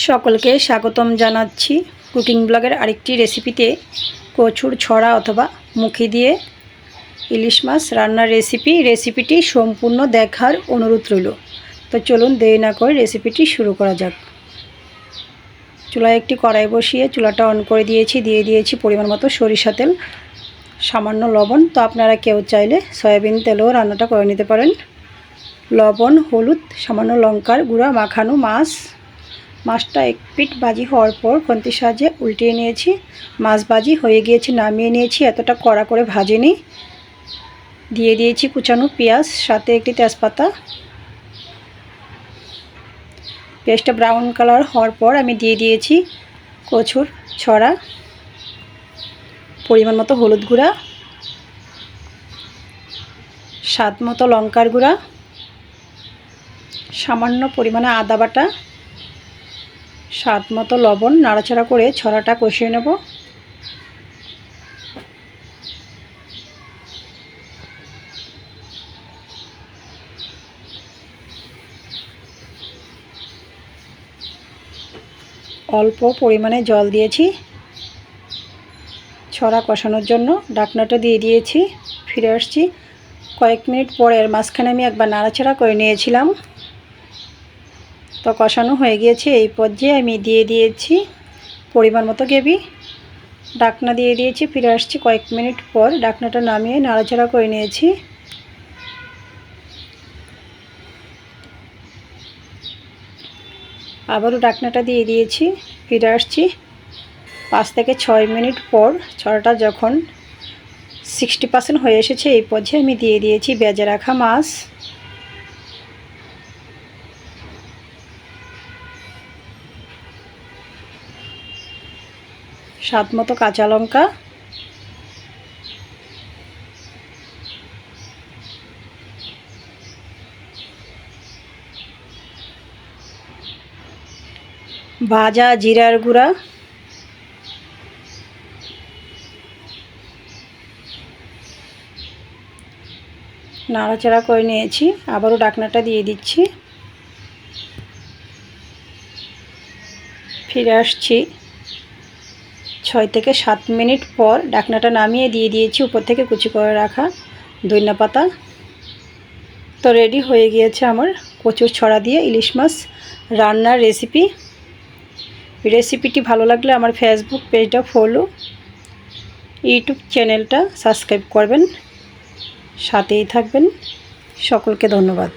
সকলকে স্বাগতম জানাচ্ছি কুকিং ব্লগের আরেকটি রেসিপিতে। কচুর ছড়া অথবা মুখি দিয়ে ইলিশ মাছ রান্নার রেসিপিটি সম্পূর্ণ দেখার অনুরোধ রইল। তো চলুন দেরি না করে রেসিপিটি শুরু করা যাক। চুলায় একটি কড়াই বসিয়ে চুলাটা অন করে দিয়ে দিয়েছি পরিমাণ মতো সরিষা তেল, সামান্য লবণ। তো আপনারা কেউ চাইলে সয়াবিন তেলেও রান্নাটা করে নিতে পারেন। লবণ, হলুদ, সামান্য লঙ্কার গুঁড়া মাখানো মাছটা এক পিঠ ভাজি হওয়ার পর খুন্তির সাহায্যে উল্টিয়ে নিয়েছি। মাছ ভাজি হয়ে গিয়েছে, নামিয়ে নিয়েছি। এতটা কড়া করে ভাজিনি। দিয়ে দিয়েছি কুচানো পেঁয়াজ, সাথে একটি তেজপাতা। পেঁয়াজটা ব্রাউন কালার হওয়ার পর আমি দিয়ে দিয়েছি কচুর ছড়া, পরিমাণ মতো হলুদ গুঁড়া, স্বাদ মতো লঙ্কার গুঁড়া, সামান্য পরিমাণে আদা বাটা, স্বাদ মতো লবণ। নাড়াচাড়া করে ছড়াটা কষিয়ে নেব। অল্প পরিমাণে জল দিয়েছি ছড়া কষানোর জন্য। ঢাকনাটা দিয়ে দিয়েছি। ফিরে আসছি কয়েক মিনিট পরে। এর মাঝখানে আমি একবার নাড়াচাড়া করে নিয়েছিলাম। তো কষানো হয়ে গিয়েছে। এই পর্যায়ে আমি দিয়ে দিয়েছি পরিমাণ মতো গ্রেভি। ঢাকনা দিয়ে দিয়েছি। ফিরে আসছি কয়েক মিনিট পর। ঢাকনাটা নামিয়ে নাড়াচাড়া করে নিয়েছি। আবারও ঢাকনাটা দিয়ে দিয়েছি। ফিরে আসছি 5 থেকে 6 মিনিট পর। ছড়াটা যখন 60% হয়ে এসেছে, এই পর্যায়ে আমি দিয়ে দিয়েছি ভেজে রাখা মাছ। স্বাদ মতো কাঁচা লঙ্কা, ভাজা জিরার গুঁড়া, নাড়াচাড়া করে নিয়েছি। আবারও ঢাকনাটা দিয়ে দিচ্ছি। ফিরে আসছি 6 থেকে 7 মিনিট পর। ঢাকনাটা নামিয়ে দিয়ে দিয়েছি উপর থেকে কুচি করে রাখা ধনিয়া পাতা। তো রেডি হয়ে গিয়েছে আমার কচুর ছড়া দিয়ে ইলিশ মাছ রান্নার রেসিপিটি ভালো লাগলে আমার ফেসবুক পেজটা ফলো, ইউটিউব চ্যানেলটা সাবস্ক্রাইব করবেন, সাথেই থাকবেন। সকলকে ধন্যবাদ।